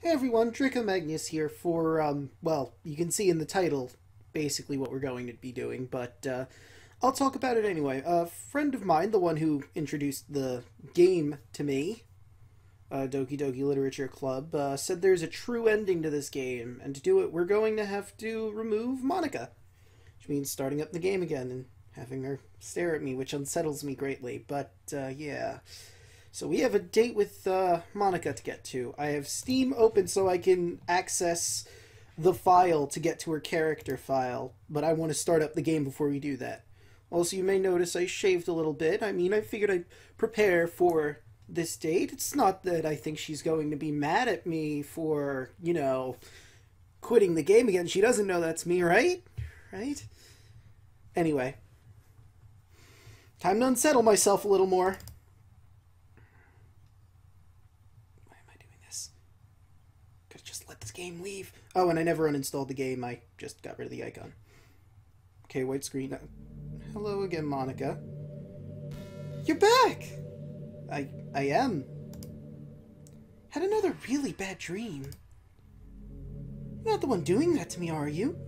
Hey everyone, Draco Magnius here for, well, you can see in the title basically what we're going to be doing, but I'll talk about it anyway. A friend of mine, the one who introduced the game to me, Doki Literature Club, said there's a true ending to this game, and to do it we're going to have to remove Monika, which means starting up the game again and having her stare at me, which unsettles me greatly, but yeah. So we have a date with Monika to get to. I have Steam open so I can access the file to get to her character file, but I want to start up the game before we do that. Also, you may notice I shaved a little bit. I mean, I figured I'd prepare for this date. It's not that I think she's going to be mad at me for, you know, quitting the game again. She doesn't know that's me, right? Right? Anyway. Time to unsettle myself a little more. Game leave. Oh, and I never uninstalled the game. I just got rid of the icon. Okay, white screen. Hello again, Monika. You're back! I am. Had another really bad dream. You're not the one doing that to me, are you?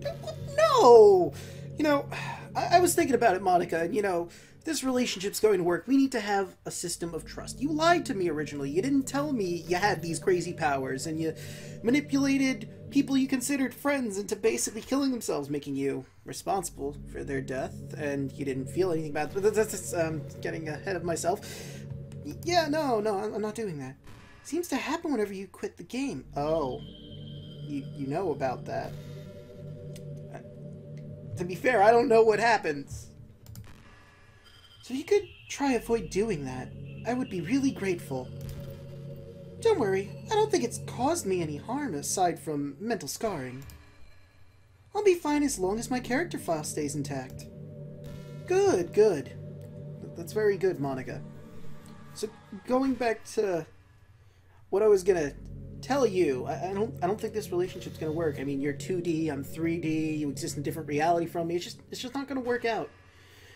No! You know, I was thinking about it, Monika, and you know, this relationship's going to work. We need to have a system of trust. You lied to me originally. You didn't tell me you had these crazy powers, and you manipulated people you considered friends into basically killing themselves, making you responsible for their death, and you didn't feel anything about it. That's getting ahead of myself. Yeah, no, I'm not doing that. Seems to happen whenever you quit the game. Oh, you know about that. To be fair, I don't know what happens. So if you could try avoid doing that, I would be really grateful. Don't worry, I don't think it's caused me any harm aside from mental scarring. I'll be fine as long as my character file stays intact. Good. That's very good, Monika. So going back to what I was gonna tell you, I don't think this relationship's gonna work. I mean, you're 2D, I'm 3D, you exist in a different reality from me. It's just not gonna work out.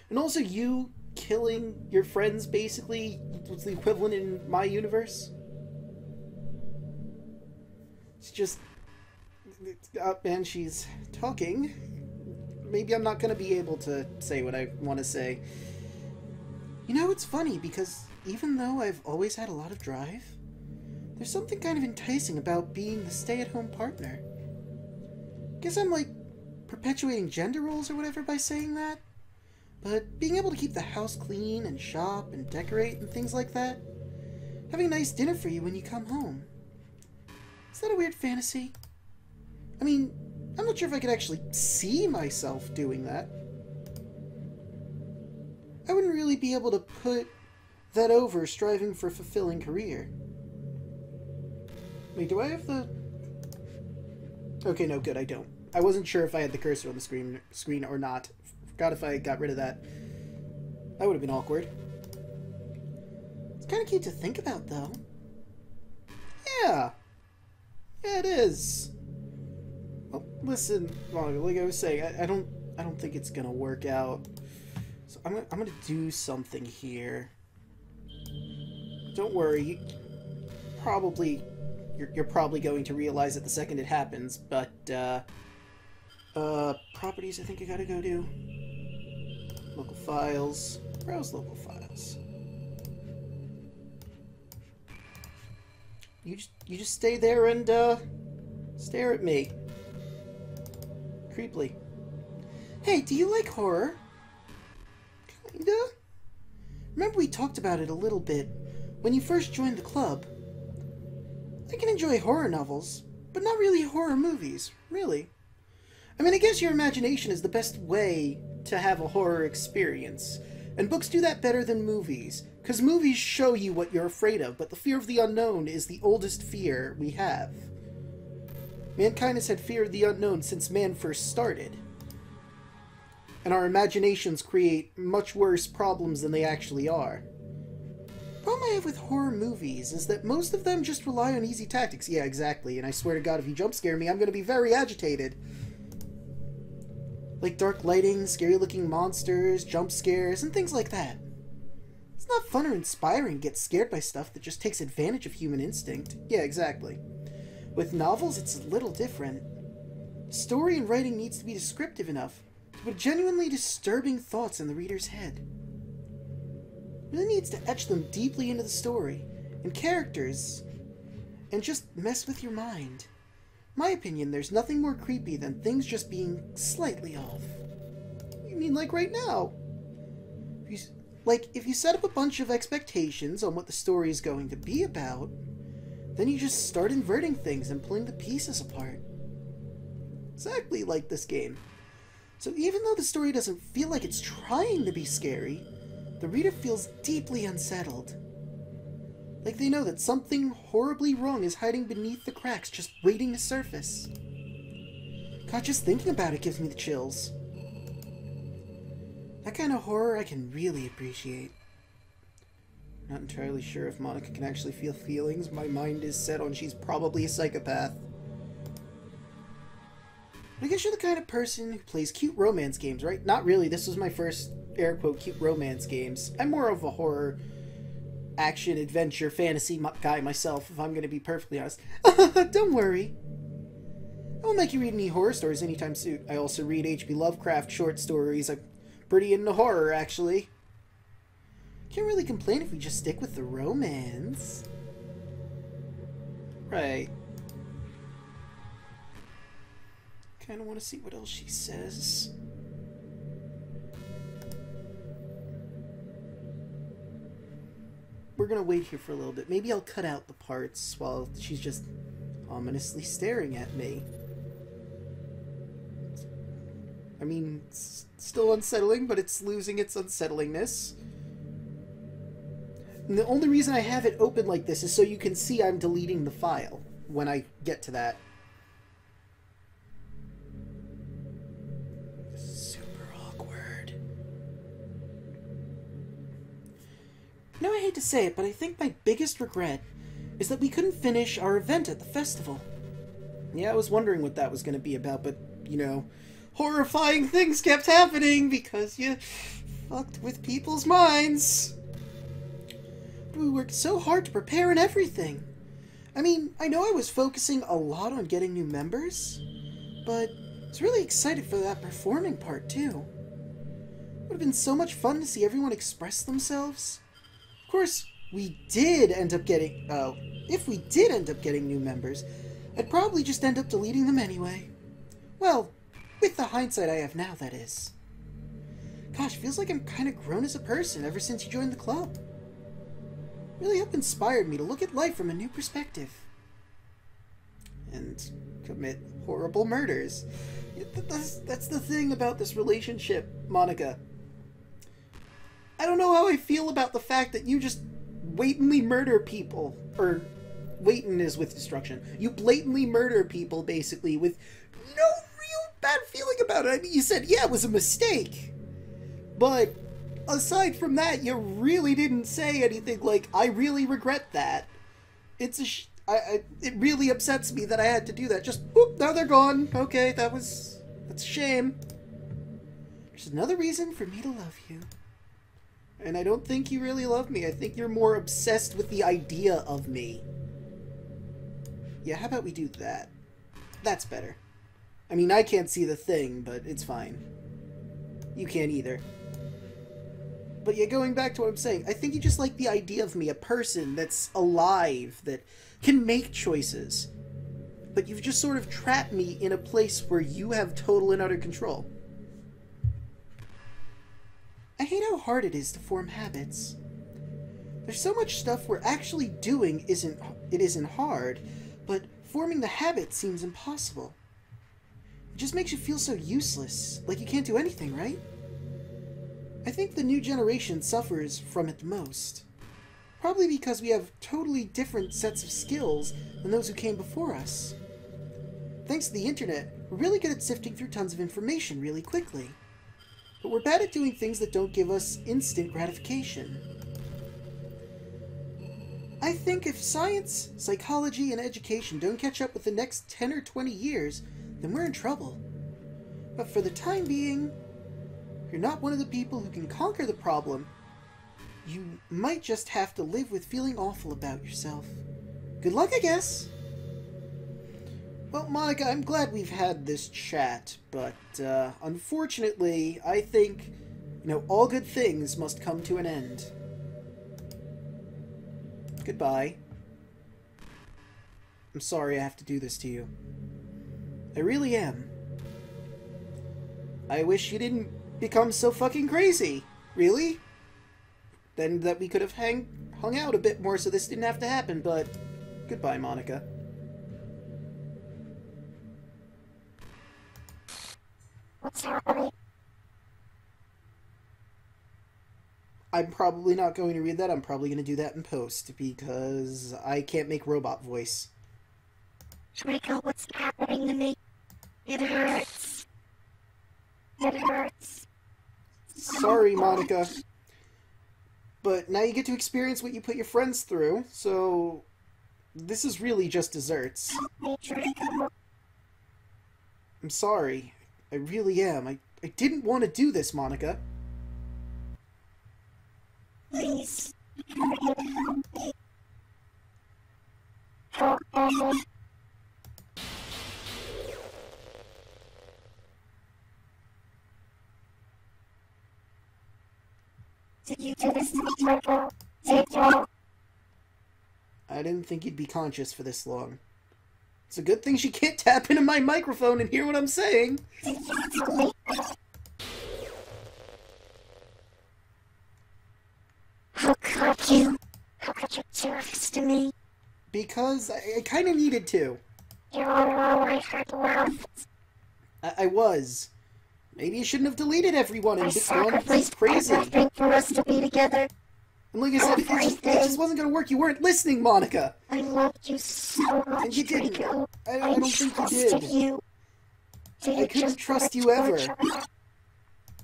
And also, you killing your friends basically was the equivalent in my universe. It's just, and she's talking. Maybe I'm not gonna be able to say what I want to say. You know, it's funny because even though I've always had a lot of drive, there's something kind of enticing about being the stay-at-home partner. Guess I'm like perpetuating gender roles or whatever by saying that. But being able to keep the house clean and shop and decorate and things like that. Having a nice dinner for you when you come home. Is that a weird fantasy? I mean, I'm not sure if I could actually see myself doing that. I wouldn't really be able to put that over striving for a fulfilling career. Wait, do I have the... Okay, no, good, I don't. I wasn't sure if I had the cursor on the screen or not. Forgot if I got rid of that. That would have been awkward. It's kind of cute to think about, though. Yeah. Yeah, it is. Well, listen, Monika, like I was saying, I don't think it's gonna work out. So I'm gonna do something here. Don't worry. You're probably going to realize it the second it happens, but properties I think I gotta go to. Local files. Browse local files. You just stay there and stare at me. Creepily. Hey, do you like horror? Kinda. Remember we talked about it a little bit when you first joined the club. I can enjoy horror novels, but not really horror movies, really. I mean, I guess your imagination is the best way to have a horror experience. And books do that better than movies, because movies show you what you're afraid of, but the fear of the unknown is the oldest fear we have. Mankind has had fear of the unknown since man first started. And our imaginations create much worse problems than they actually are. The problem I have with horror movies is that most of them just rely on easy tactics. Yeah, exactly, and I swear to God, if you jump scare me, I'm going to be very agitated. Like dark lighting, scary-looking monsters, jump scares, and things like that. It's not fun or inspiring to get scared by stuff that just takes advantage of human instinct. Yeah, exactly. With novels, it's a little different. Story and writing needs to be descriptive enough to put genuinely disturbing thoughts in the reader's head. It really needs to etch them deeply into the story and characters and just mess with your mind. In my opinion, there's nothing more creepy than things just being slightly off. You mean like right now? If you set up a bunch of expectations on what the story is going to be about, then you just start inverting things and pulling the pieces apart. Exactly like this game. So even though the story doesn't feel like it's trying to be scary, the reader feels deeply unsettled. Like they know that something horribly wrong is hiding beneath the cracks, just waiting to surface. God, just thinking about it gives me the chills. That kind of horror I can really appreciate. Not entirely sure if Monika can actually feel feelings. My mind is set on she's probably a psychopath. But I guess you're the kind of person who plays cute romance games, right? Not really. This was my first, air quote, cute romance games. I'm more of a horror, action, adventure, fantasy guy myself, if I'm going to be perfectly honest. Don't worry. I won't make you read any horror stories anytime soon. I also read H.P. Lovecraft short stories. I'm pretty into horror, actually. Can't really complain if we just stick with the romance. Right. Kinda want to see what else she says. We're gonna wait here for a little bit. Maybe I'll cut out the parts while she's just ominously staring at me. I mean, it's still unsettling, but it's losing its unsettlingness. And the only reason I have it open like this is so you can see I'm deleting the file when I get to that. Super awkward. You know, I hate to say it, but I think my biggest regret is that we couldn't finish our event at the festival. Yeah, I was wondering what that was going to be about, but, you know, horrifying things kept happening because you fucked with people's minds. We worked so hard to prepare and everything. I mean, I know I was focusing a lot on getting new members, but I was really excited for that performing part too. It would have been so much fun to see everyone express themselves. Of course, we did end up getting... if we did end up getting new members, I'd probably just end up deleting them anyway. Well, with the hindsight I have now, that is. Gosh, feels like I'm kind of grown as a person ever since you joined the club. Really helped inspired me to look at life from a new perspective. And commit horrible murders. That's the thing about this relationship, Monika. I don't know how I feel about the fact that you just blatantly murder people. Or, waitin' is with destruction. You blatantly murder people, basically, with no real bad feeling about it. I mean, you said, yeah, it was a mistake. But aside from that, you really didn't say anything like, I really regret that. It's it really upsets me that I had to do that. Just, whoop, now they're gone. Okay, that's a shame. There's another reason for me to love you. And I don't think you really love me. I think you're more obsessed with the idea of me. Yeah, how about we do that? That's better. I mean, I can't see the thing, but it's fine. You can't either. But yeah, going back to what I'm saying, I think you just like the idea of me, a person that's alive, that can make choices. But you've just sort of trapped me in a place where you have total and utter control. I hate how hard it is to form habits. There's so much stuff where actually doing isn't hard, but forming the habit seems impossible. It just makes you feel so useless, like you can't do anything, right? I think the new generation suffers from it the most. Probably because we have totally different sets of skills than those who came before us. Thanks to the internet, we're really good at sifting through tons of information really quickly. But we're bad at doing things that don't give us instant gratification. I think if science, psychology, and education don't catch up with the next 10 or 20 years, then we're in trouble. But for the time being, if you're not one of the people who can conquer the problem, you might just have to live with feeling awful about yourself. Good luck, I guess! Well, Monika, I'm glad we've had this chat, but unfortunately, I think, all good things must come to an end. Goodbye. I'm sorry I have to do this to you. I really am. I wish you didn't become so fucking crazy. Really? Then that we could have hung out a bit more so this didn't have to happen, but goodbye, Monika. What's happening? I'm probably not going to read that. I'm probably going to do that in post, because I can't make robot voice. Draco, what's happening to me? It hurts. It hurts. Sorry, Monika. But now you get to experience what you put your friends through, so this is really just desserts. Help me, Draco. I'm sorry. I really am. I didn't want to do this, Monika. Please. Help me. Help me. Did you do this to me, Draco? Did you? I didn't think you'd be conscious for this long. It's a good thing she can't tap into my microphone and hear what I'm saying. Did you tell me? How could you? How could you do this to me? Because I kind of needed to. You are all I had left. I was. Maybe you shouldn't have deleted everyone I and just gone sacrificed crazy. everything for us to be together. And like I said, it just wasn't going to work. You weren't listening, Monika. I loved you so much, And you didn't. Draco. I don't think you trusted did. you. Did I you couldn't just trust wanna you ever. torture me?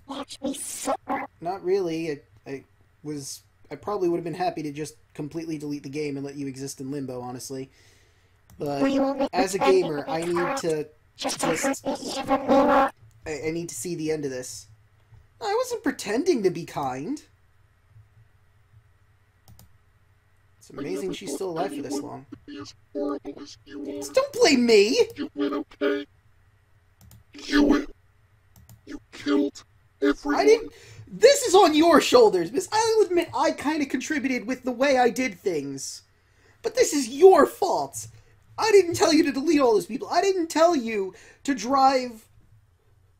Watch me suffer. Not really. I probably would have been happy to just completely delete the game and let you exist in limbo, honestly. But Were you only as a pretending gamer, to be I need kind to just to hurt me even more? I need to see the end of this. I wasn't pretending to be kind. It's amazing she's still alive for this long. Don't blame me! You went okay. You killed everyone. I didn't... This is on your shoulders, miss. I'll admit I kind of contributed with the way I did things. But this is your fault. I didn't tell you to delete all those people. I didn't tell you to drive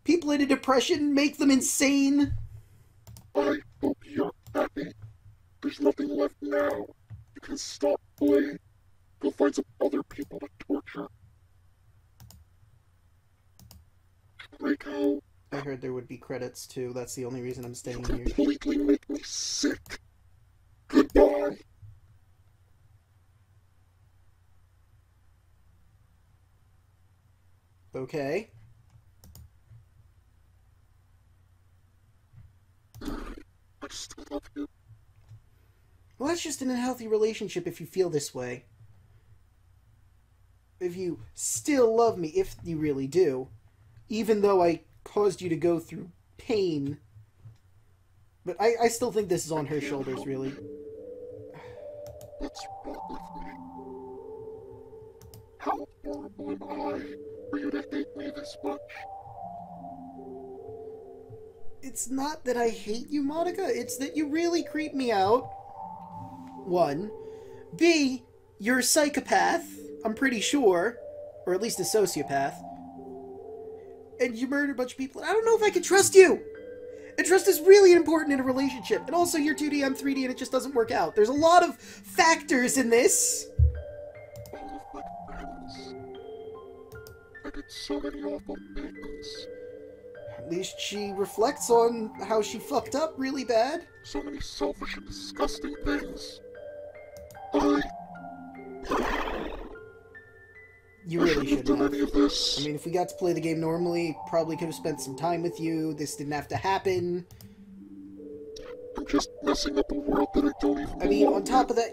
people into depression, make them insane. I hope you're happy. There's nothing left now. You can stop playing. Go find some other people to torture. Draco, I heard there would be credits too. That's the only reason I'm staying you here. completely make me sick. Goodbye. Okay. I still love you. Well, that's just an unhealthy relationship if you feel this way. If you still love me, if you really do, even though I caused you to go through pain. But I still think this is on her shoulders, really. What's wrong with me? How horrible am I for you to hate me this much? It's not that I hate you, Monika. It's that you really creep me out. One. B, you're a psychopath, I'm pretty sure. Or at least a sociopath. And you murdered a bunch of people. I don't know if I can trust you! And trust is really important in a relationship. And also, you're 2D, I'm 3D, and it just doesn't work out. There's a lot of factors in this. All of my friends. I did so many awful things. At least she reflects on how she fucked up really bad. So many selfish and disgusting things. You really shouldn't done have. any of this. I mean, if we got to play the game normally, probably could have spent some time with you. This didn't have to happen. I'm just messing up a world that I don't even I mean, belong on top of that,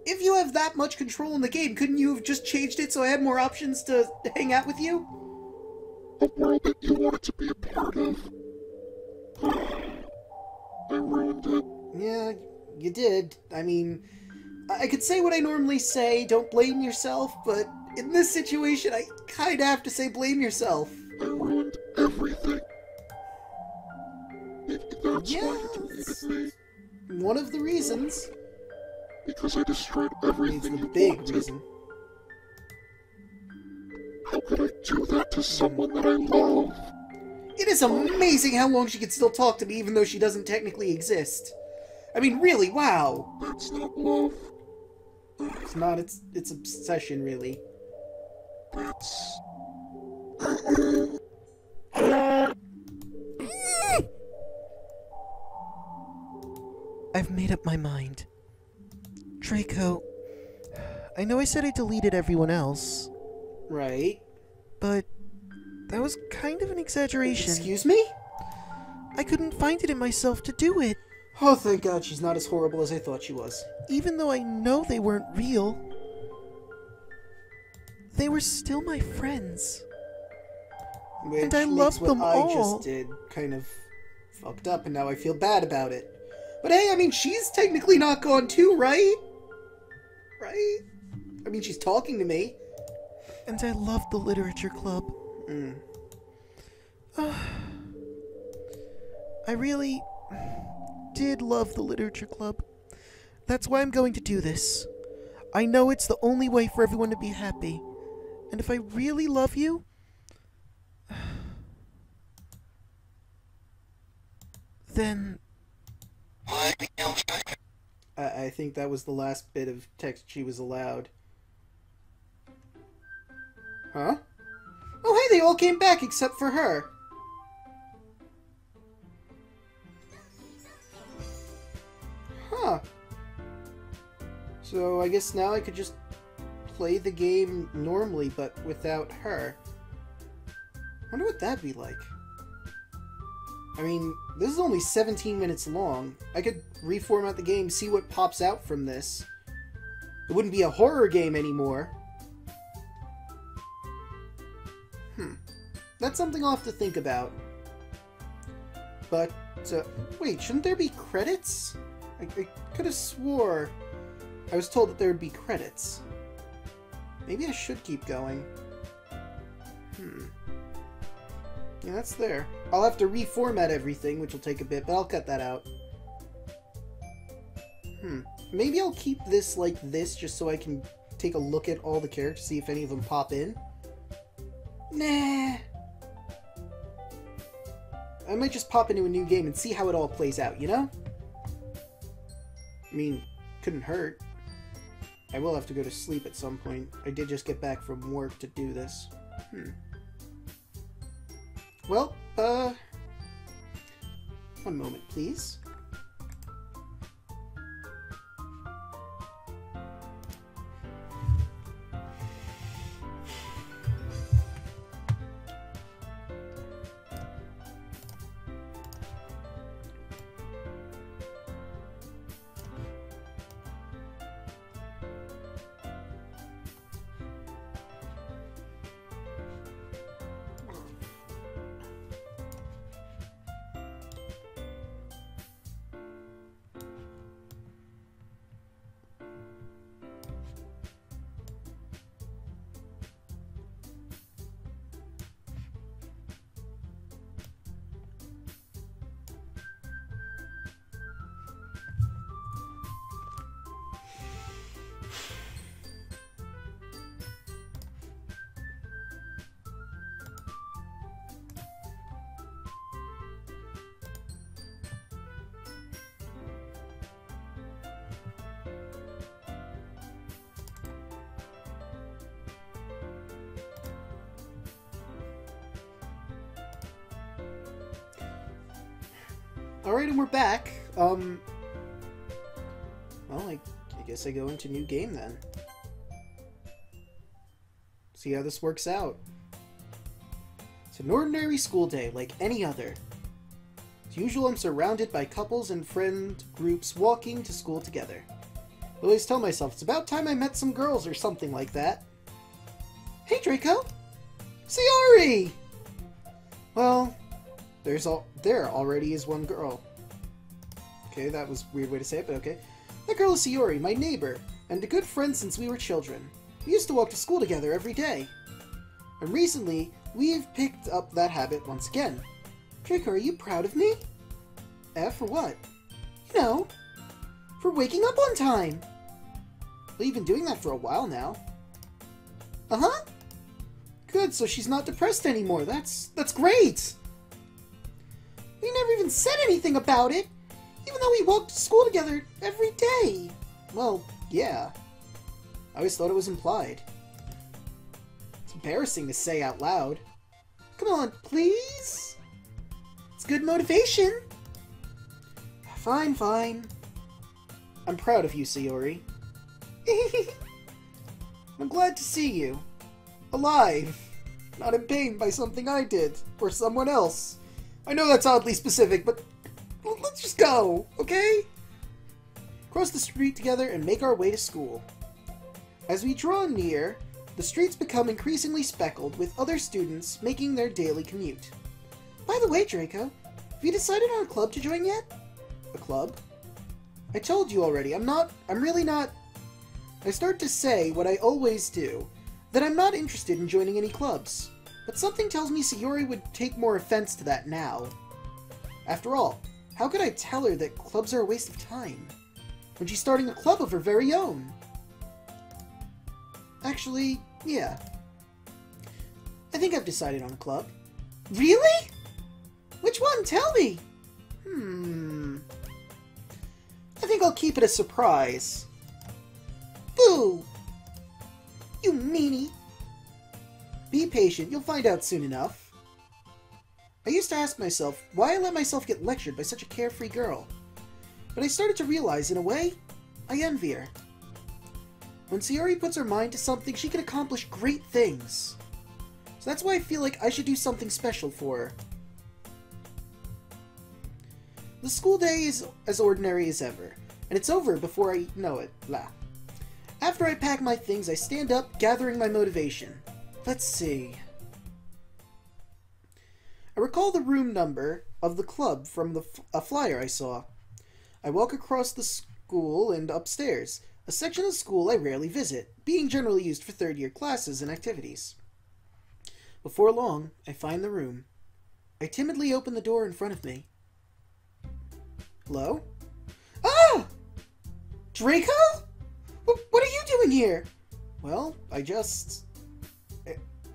if you have that much control in the game, couldn't you have just changed it so I had more options to hang out with you? in. A world that you wanted to be a part of. I ruined it. Yeah, you did. I mean, I could say what I normally say, don't blame yourself, but In this situation, I kinda have to say blame yourself. I ruined everything. Maybe that's why you Yes. deleted me. One of the reasons. Because I destroyed It's everything the you big wanted. reason. How could I do that to someone that I love? It is amazing how long she can still talk to me even though she doesn't technically exist. I mean, really, wow. That's not love. It's not, it's obsession, really. That's... I've made up my mind. Draco, I know I said I deleted everyone else, Right. but that was kind of an exaggeration. Excuse me? I couldn't find it in myself to do it. Oh, thank God she's not as horrible as I thought she was. Even though I know they weren't real, they were still my friends. Which And I makes loved what them I all. just did kind of fucked up, and now I feel bad about it. But hey, I mean, she's technically not gone too, right? Right? I mean, she's talking to me. And I loved the literature club. I really did love the literature club. That's why I'm going to do this. I know it's the only way for everyone to be happy. And if I really love you, then I think that was the last bit of text she was allowed. Huh? Oh, hey, they all came back except for her. Huh. So I guess now I could just play the game normally, but without her. Wonder what that'd be like. I mean, this is only 17 minutes long. I could reformat the game, see what pops out from this. It wouldn't be a horror game anymore. That's something I'll have to think about. But, wait, shouldn't there be credits? I could have swore I was told that there would be credits. Maybe I should keep going. Yeah, that's there. I'll have to reformat everything, which will take a bit, but I'll cut that out. Maybe I'll keep this like this, just so I can take a look at all the characters, see if any of them pop in. Nah. I might just pop into a new game and see how it all plays out, you know? I mean, couldn't hurt. I will have to go to sleep at some point. I did just get back from work to do this. Well, one moment, please. Alright, and we're back. Well, I guess I go into new game then. See how this works out. It's an ordinary school day, like any other. As usual, I'm surrounded by couples and friend groups walking to school together. I always tell myself, it's about time I met some girls or something like that. Hey, Draco! Sayori! Well, there already is one girl. Okay, that was a weird way to say it, but okay. That girl is Sayori, my neighbor, and a good friend since we were children. We used to walk to school together every day. And recently, we've picked up that habit once again. Draco, are you proud of me? For what? You know, for waking up on time. Well, you've been doing that for a while now. Uh-huh. Good, so she's not depressed anymore. That's great! We never even said anything about it, even though we walked to school together every day. Well, yeah. I always thought it was implied. It's embarrassing to say out loud. Come on, please? It's good motivation. Fine, fine. I'm proud of you, Sayori. I'm glad to see you. Alive. Not in pain by something I did, or someone else. I know that's oddly specific, but let's just go, okay? Cross the street together and make our way to school. As we draw near, the streets become increasingly speckled with other students making their daily commute. By the way, Draco, have you decided on a club to join yet? A club? I told you already, I'm really not... I start to say what I always do, that I'm not interested in joining any clubs. But something tells me Sayori would take more offense to that now. After all, how could I tell her that clubs are a waste of time, when she's starting a club of her very own? Actually, yeah. I think I've decided on a club. Really? Which one? Tell me! I think I'll keep it a surprise. Boo! You meanie! Be patient, you'll find out soon enough. I used to ask myself why I let myself get lectured by such a carefree girl. But I started to realize, in a way, I envy her. When Sayori puts her mind to something, she can accomplish great things. So that's why I feel like I should do something special for her. The school day is as ordinary as ever, and it's over before I know it. Blah. After I pack my things, I stand up, gathering my motivation. Let's see. I recall the room number of the club from a flyer I saw. I walk across the school and upstairs, a section of school I rarely visit, being generally used for third-year classes and activities. Before long, I find the room. I timidly open the door in front of me. Hello? Ah! Draco? What are you doing here? Well, I just...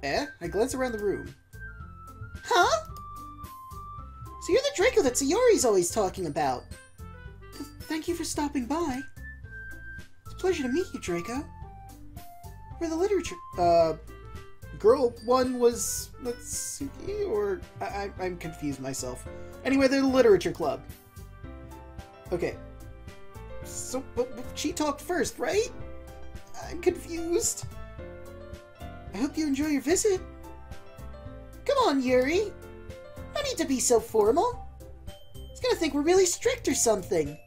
I glance around the room. Huh? So you're the Draco that Sayori's always talking about. Thank you for stopping by. It's a pleasure to meet you, Draco. We're the literature... Girl one was Natsuki, or... I'm confused myself. Anyway, they're the literature club. Okay. So, but she talked first, right? I'm confused. I hope you enjoy your visit. Come on, Yuri. No need to be so formal. He's gonna think we're really strict or something.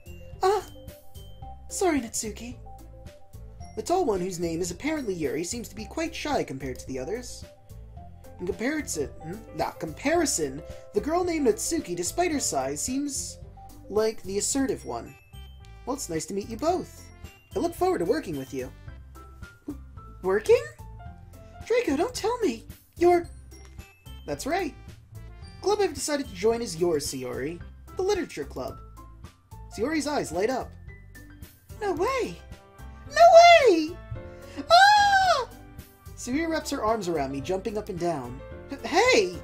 Sorry, Natsuki. The tall one, whose name is apparently Yuri, seems to be quite shy compared to the others. In comparison, the girl named Natsuki, despite her size, seems like the assertive one. Well, it's nice to meet you both. I look forward to working with you. Working? Draco, don't tell me. You're... That's right. The club I've decided to join is yours, Sayori. The Literature Club. Sayori's eyes light up. No way! No way! Ah! Sayori wraps her arms around me, jumping up and down. Hey!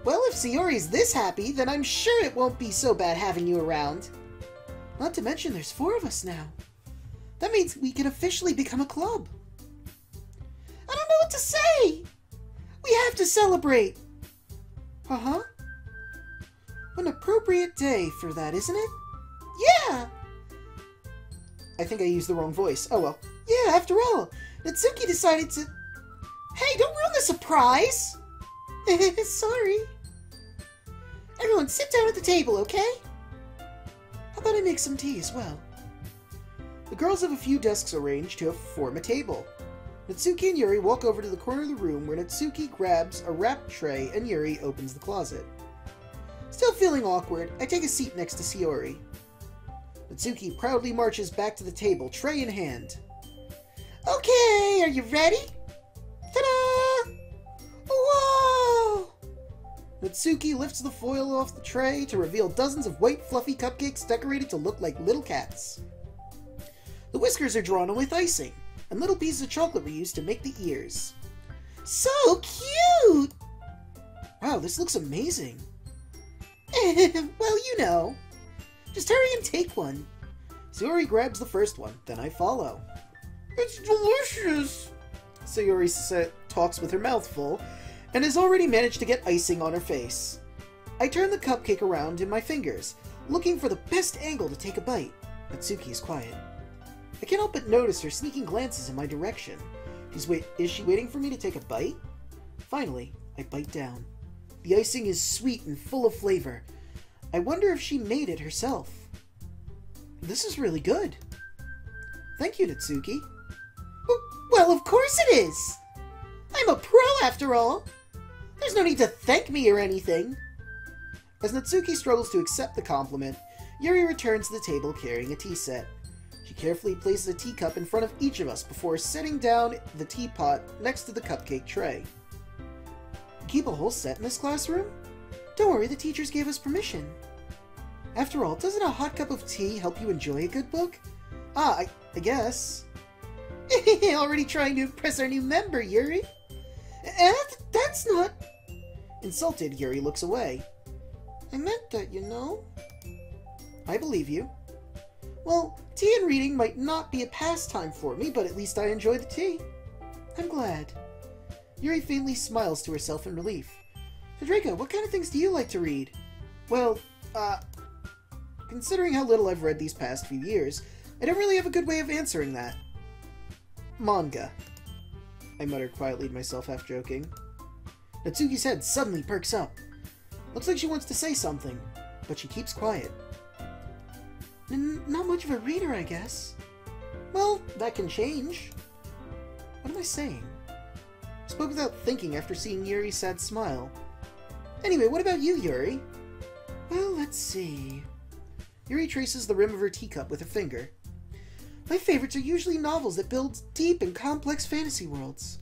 Well, if Sayori's this happy, then I'm sure it won't be so bad having you around. Not to mention, there's 4 of us now. That means we can officially become a club. I don't know what to say! We have to celebrate! Uh-huh. What an appropriate day for that, isn't it? Yeah! I think I used the wrong voice. Oh well. Yeah, after all, Natsuki decided to... Hey, don't ruin the surprise! Sorry. Everyone, sit down at the table, okay? How about I make some tea as well? The girls have a few desks arranged to form a table. Natsuki and Yuri walk over to the corner of the room where Natsuki grabs a wrapped tray and Yuri opens the closet. Still feeling awkward, I take a seat next to Sayori. Natsuki proudly marches back to the table, tray in hand. Okay, are you ready? Ta-da! Whoa! Natsuki lifts the foil off the tray to reveal dozens of white fluffy cupcakes decorated to look like little cats. The whiskers are drawn on with icing, and little pieces of chocolate were used to make the ears. So cute! Wow, this looks amazing. Well, you know. Just hurry and take one. Sayori grabs the first one, then I follow. It's delicious! Sayori talks with her mouth full, and has already managed to get icing on her face. I turn the cupcake around in my fingers, looking for the best angle to take a bite. Natsuki is quiet. I can't help but notice her sneaking glances in my direction. Is she waiting for me to take a bite? Finally, I bite down. The icing is sweet and full of flavor. I wonder if she made it herself. This is really good. Thank you, Natsuki. Well, of course it is! I'm a pro after all! There's no need to thank me or anything. As Natsuki struggles to accept the compliment, Yuri returns to the table carrying a tea set. She carefully places a teacup in front of each of us before setting down the teapot next to the cupcake tray. Keep a whole set in this classroom? Don't worry, the teachers gave us permission. After all, doesn't a hot cup of tea help you enjoy a good book? I guess. Already trying to impress our new member, Yuri? That's not... Insulted, Yuri looks away. I meant that, you know. I believe you. Well, tea and reading might not be a pastime for me, but at least I enjoy the tea. I'm glad. Yuri faintly smiles to herself in relief. So Draco, what kind of things do you like to read? Well, considering how little I've read these past few years, I don't really have a good way of answering that. Manga. I muttered quietly to myself, half joking. Natsuki's head suddenly perks up. Looks like she wants to say something, but she keeps quiet. Not much of a reader, I guess. Well, that can change. What am I saying? I spoke without thinking after seeing Yuri's sad smile. Anyway, what about you, Yuri? Well, let's see. Yuri traces the rim of her teacup with her finger. My favorites are usually novels that build deep and complex fantasy worlds.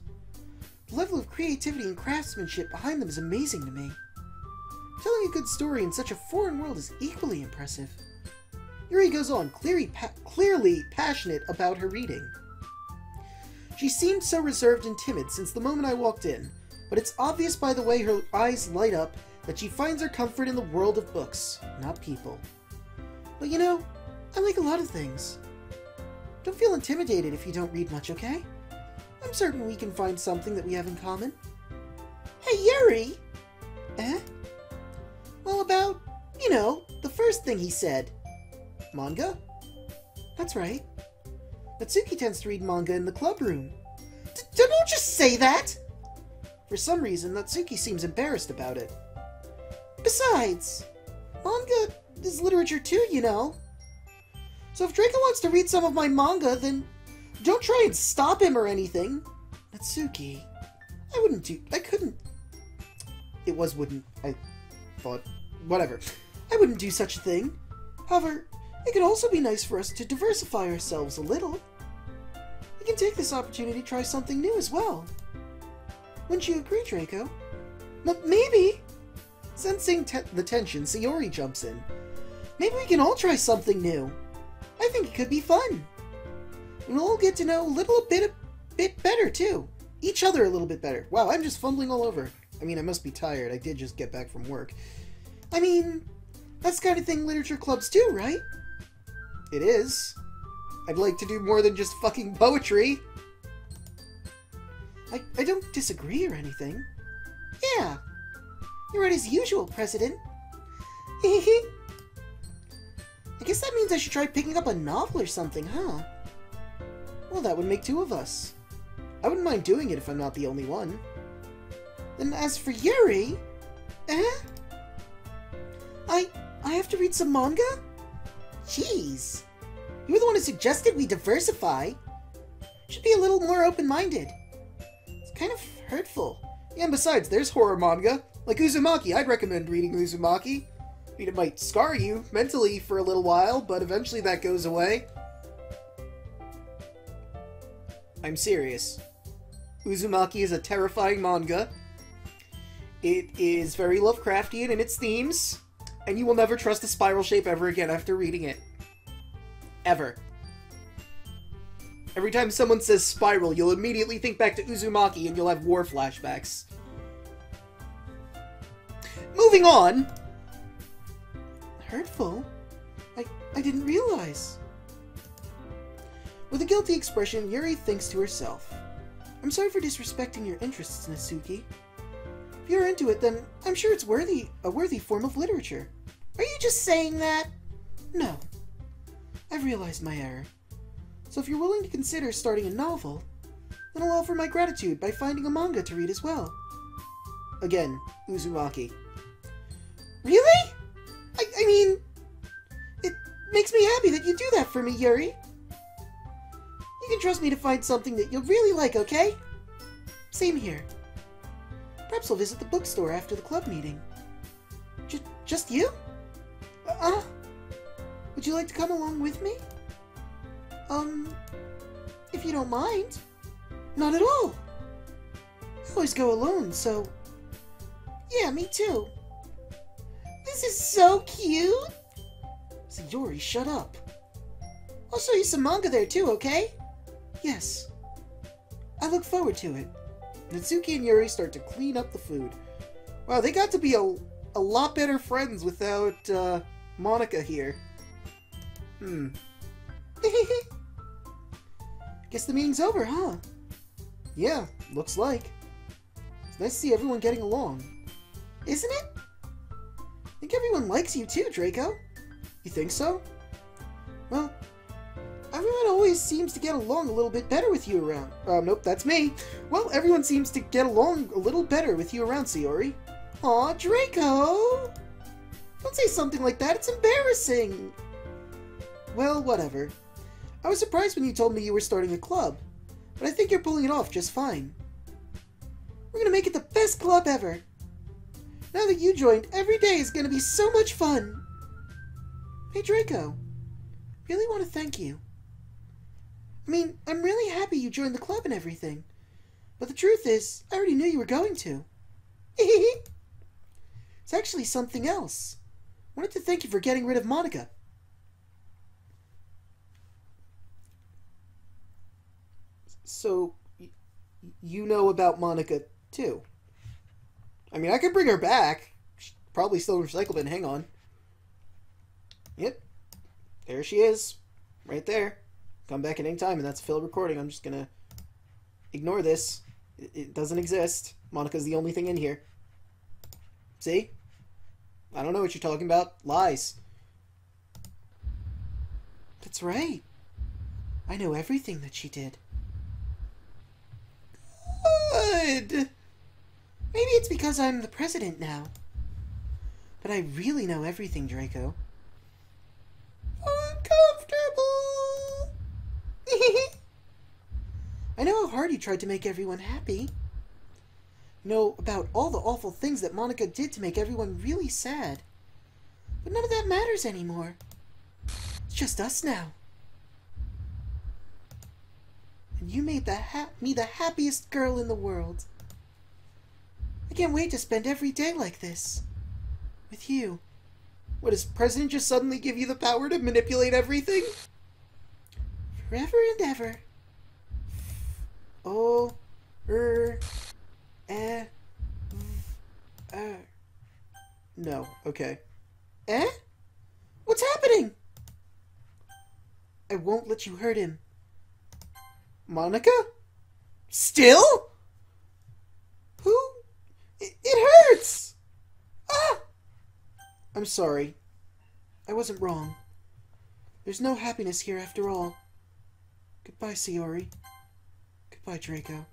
The level of creativity and craftsmanship behind them is amazing to me. Telling a good story in such a foreign world is equally impressive. Yuri goes on, clearly passionate about her reading. She seemed so reserved and timid since the moment I walked in, but it's obvious by the way her eyes light up that she finds her comfort in the world of books, not people. But you know, I like a lot of things. Don't feel intimidated if you don't read much, okay? I'm certain we can find something that we have in common. Hey, Yuri! Eh? Well, about, you know, the first thing he said. Manga? That's right. Natsuki tends to read manga in the club room. Don't just say that! For some reason, Natsuki seems embarrassed about it. Besides, manga is literature too, you know. So if Draco wants to read some of my manga, then don't try and stop him or anything. Natsuki, I couldn't. It was wouldn't, I thought. Whatever. I wouldn't do such a thing. However, it could also be nice for us to diversify ourselves a little. We can take this opportunity to try something new as well. Wouldn't you agree, Draco? Maybe. Sensing the tension, Sayori jumps in. Maybe we can all try something new. I think it could be fun. And we'll all get to know a bit better, too. Each other a little bit better. Wow, I'm just fumbling all over. I mean, I must be tired. I did just get back from work. I mean, that's the kind of thing literature clubs do, right? It is. I'd like to do more than just fucking poetry. I don't disagree or anything. Yeah. You're right as usual, President. I guess that means I should try picking up a novel or something, huh? Well, that would make two of us. I wouldn't mind doing it if I'm not the only one. Then as for Yuri... I have to read some manga? Jeez. You were the one who suggested we diversify. Should be a little more open-minded. It's kind of hurtful. Yeah, and besides, there's horror manga. Like Uzumaki. I'd recommend reading Uzumaki. I mean, it might scar you mentally for a little while, but eventually that goes away. I'm serious. Uzumaki is a terrifying manga. It is very Lovecraftian in its themes, and you will never trust a spiral shape ever again after reading it. Ever. Every time someone says spiral, you'll immediately think back to Uzumaki and you'll have war flashbacks. Moving on! Hurtful? I didn't realize. With a guilty expression, Yuri thinks to herself, I'm sorry for disrespecting your interests, Natsuki. If you're into it, then I'm sure it's a worthy form of literature. Are you just saying that? No. I've realized my error. So if you're willing to consider starting a novel, then I'll offer my gratitude by finding a manga to read as well. Again, Uzumaki. Really? I mean, it makes me happy that you do that for me, Yuri. You can trust me to find something that you'll really like, okay? Same here. Perhaps we'll visit the bookstore after the club meeting. Just you? Would you like to come along with me? If you don't mind. Not at all. I always go alone, so... Yeah, me too. This is so cute! Sayori, shut up. I'll show you some manga there too, okay? Yes. I look forward to it. Natsuki and Yuri start to clean up the food. Wow, they got to be a lot better friends without, Monika here. Guess the meeting's over, huh? Yeah, looks like. It's nice to see everyone getting along. Isn't it? I think everyone likes you too, Draco. You think so? Well, everyone always seems to get along a little bit better with you around. Nope, that's me. Well, everyone seems to get along a little better with you around, Sayori. Aw, Draco! Don't say something like that, it's embarrassing! Well, whatever. I was surprised when you told me you were starting a club, but I think you're pulling it off just fine. We're gonna make it the best club ever! Now that you joined, every day is gonna be so much fun! Hey Draco, really want to thank you. I mean, I'm really happy you joined the club and everything, but the truth is, I already knew you were going to. It's actually something else. I wanted to thank you for getting rid of Monika. So, you know about Monika, too? I mean, I could bring her back. She's probably still in recycle bin. Hang on. Yep. There she is. Right there. Come back at any time, and that's a failed recording. I'm just gonna ignore this. It doesn't exist. Monika's the only thing in here. See? I don't know what you're talking about. Lies. That's right. I know everything that she did. Good! Maybe it's because I'm the president now. But I really know everything, Draco. Uncomfortable! I know how hard you tried to make everyone happy. You know about all the awful things that Monika did to make everyone really sad. But none of that matters anymore. It's just us now. And you made me the happiest girl in the world. I can't wait to spend every day like this. With you. What, does President just suddenly give you the power to manipulate everything? Forever and ever. Oh, no, okay. Eh? What's happening? I won't let you hurt him. Monika? Still? Who? It hurts! Ah! I'm sorry. I wasn't wrong. There's no happiness here after all. Goodbye, Sayori. Goodbye, Draco.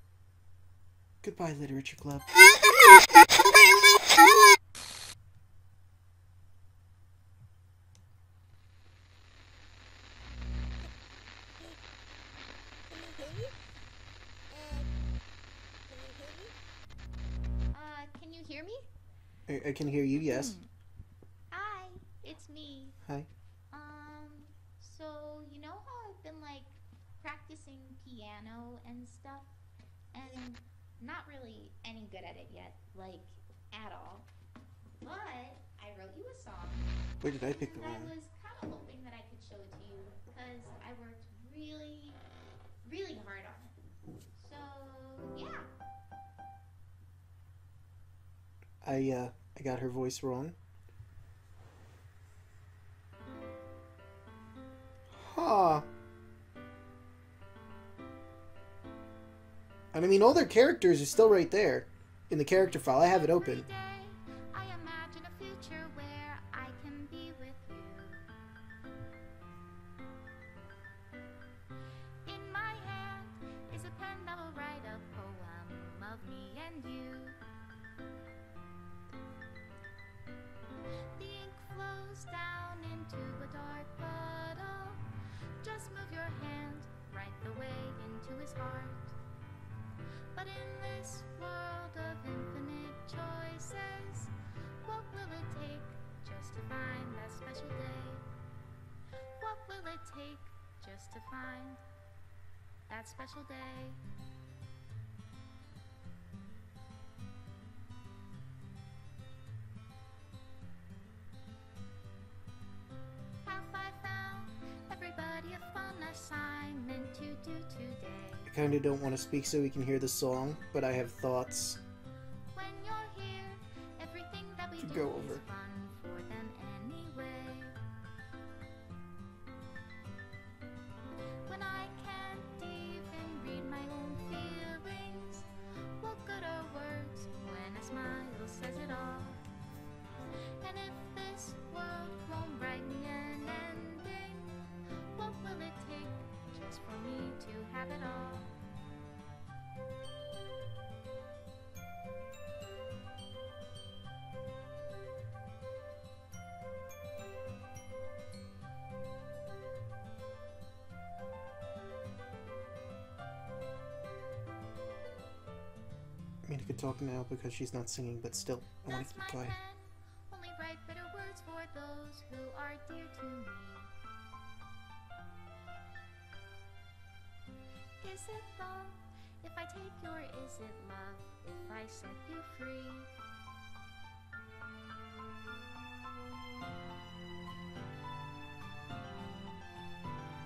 Goodbye, Literature Club. Can you hear me? I can hear you, yes. Hi. piano and stuff, and not really any good at it yet, like at all. But I wrote you a song. Where did I pick the And wrong? I was kind of hoping that I could show it to you because I worked really, really hard on it. So yeah. I got her voice wrong. Huh. And I mean, all their characters are still right there in the character file. I have it open. Every day, I imagine a future where I can be with you. In my hand is a pen that will write a poem of me and you. The ink flows down into a dark puddle. Just move your hand right the way into his heart. But in this world of infinite choices, what will it take just to find that special day? What will it take just to find that special day? Have I found everybody a fun assignment to do today? I kinda don't want to speak so we can hear the song, but I have thoughts. When you're here, everything that we To do go is over. fun for them anyway. When I can't even read my own feelings, what good are words when a smile says it all? And if this world won't write me an ending, what will it take just for me to have it all? Monika could talk now because she's not singing, but still, I want Does to my keep quiet. pen only write bitter words for those who are dear to me? Is it love if I take you, or is it love if I set you free?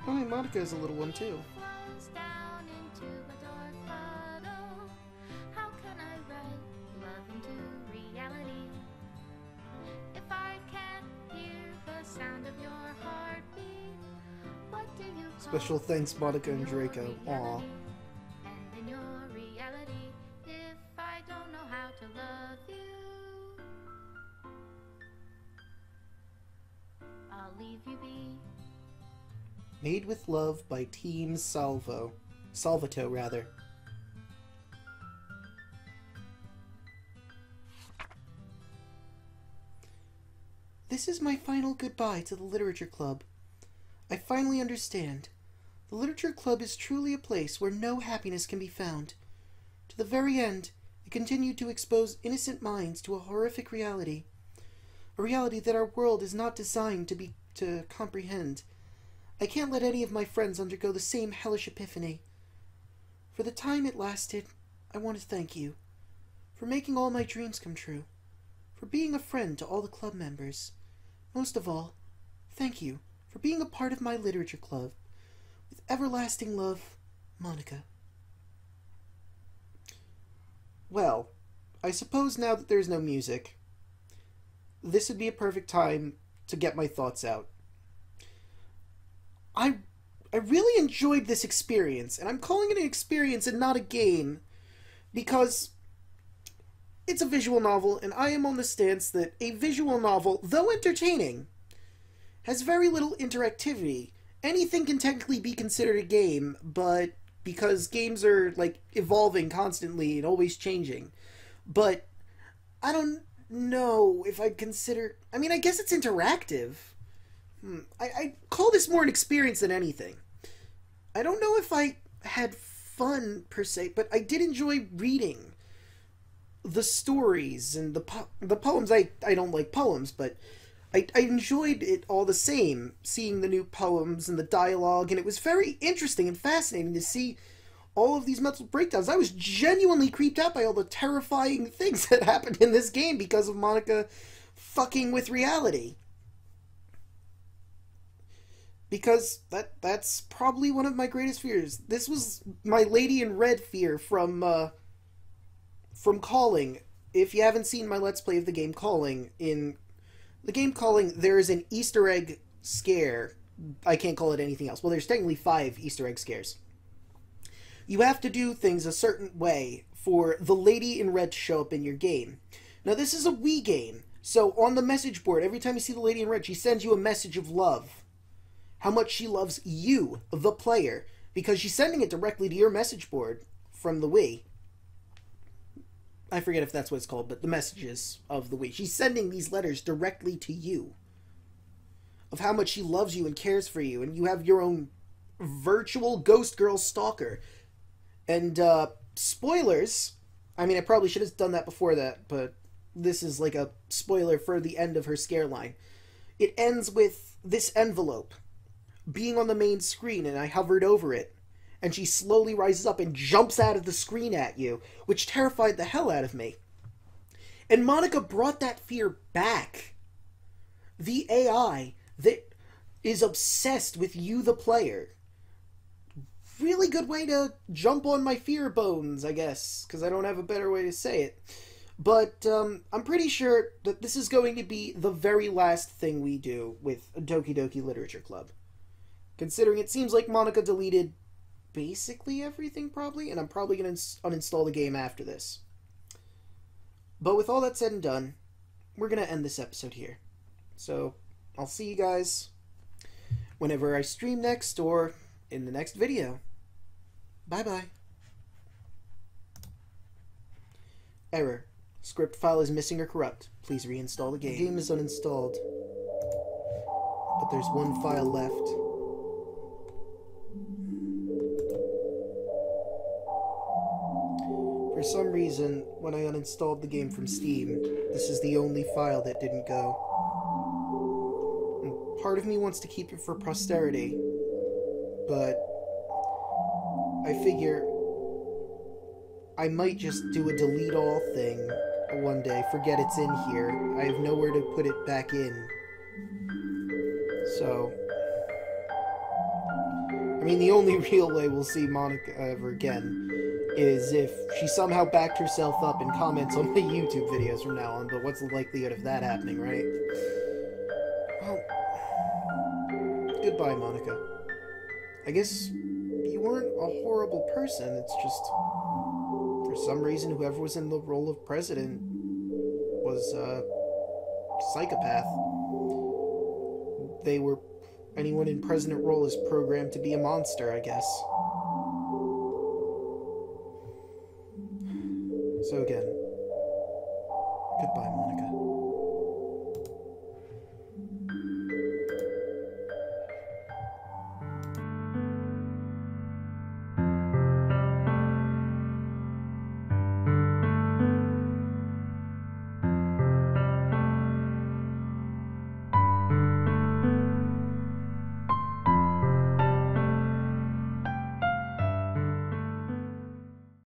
Oh, hey, Monika is a little one too. Flows down into a dark puddle. How can I write love into reality if I can't hear the sound of your heartbeat? What do you call Special thanks, Monika and Draco. Aw. And in your reality, if I don't know how to love you, I'll leave you be. Made with Love by Team Salvato, rather. This is my final goodbye to the Literature Club. I finally understand. The Literature Club is truly a place where no happiness can be found. To the very end, it continued to expose innocent minds to a horrific reality. A reality that our world is not designed to comprehend. I can't let any of my friends undergo the same hellish epiphany. For the time it lasted, I want to thank you. For making all my dreams come true. For being a friend to all the club members. Most of all, thank you for being a part of my literature club. With everlasting love, Monika. Well, I suppose now that there's no music, this would be a perfect time to get my thoughts out. I really enjoyed this experience, and I'm calling it an experience and not a game, because it's a visual novel, and I am on the stance that a visual novel, though entertaining, has very little interactivity. Anything can technically be considered a game, but because games are, like, evolving constantly and always changing. But I don't know if I'd consider... I mean, I guess it's interactive. I call this more an experience than anything. I don't know if I had fun, per se, but I did enjoy reading the stories and the poems. I don't like poems, but I enjoyed it all the same, seeing the new poems and the dialogue, and it was very interesting and fascinating to see all of these mental breakdowns. I was genuinely creeped out by all the terrifying things that happened in this game because of Monika fucking with reality. Because that's probably one of my greatest fears. This was my Lady in Red fear from Calling. If you haven't seen my Let's Play of the game Calling, in the game Calling, there is an Easter egg scare. I can't call it anything else. Well, there's technically 5 Easter egg scares. You have to do things a certain way for the Lady in Red to show up in your game. Now, this is a Wii game, so on the message board, every time you see the Lady in Red, she sends you a message of love. How much she loves you, the player, because she's sending it directly to your message board from the Wii. I forget if that's what it's called, but the messages of the Wii. She's sending these letters directly to you of how much she loves you and cares for you, and you have your own virtual ghost girl stalker. And, spoilers, I mean, I probably should have done that before that, but this is like a spoiler for the end of her scare line. It ends with this envelope being on the main screen, and I hovered over it, and she slowly rises up and jumps out of the screen at you, which terrified the hell out of me. And Monika brought that fear back. The AI that is obsessed with you, the player. Really good way to jump on my fear bones, I guess, because I don't have a better way to say it. But I'm pretty sure that this is going to be the very last thing we do with Doki Doki Literature Club. Considering it seems like Monika deleted basically everything, probably, and I'm probably going to uninstall the game after this. But with all that said and done, we're going to end this episode here. So, I'll see you guys whenever I stream next or in the next video. Bye-bye. Error. Script file is missing or corrupt. Please reinstall the game. The game is uninstalled, but there's one file left. For some reason, when I uninstalled the game from Steam, this is the only file that didn't go. And part of me wants to keep it for posterity, but I figure I might just do a delete all thing one day, forget it's in here. I have nowhere to put it back in. So, I mean, the only real way we'll see Monika ever again is if she somehow backed herself up and comments on my YouTube videos from now on, but what's the likelihood of that happening, right? Well, goodbye, Monika. I guess you weren't a horrible person, it's just, for some reason, whoever was in the role of president was a psychopath. Anyone in president role is programmed to be a monster, I guess. So again, goodbye, Monika.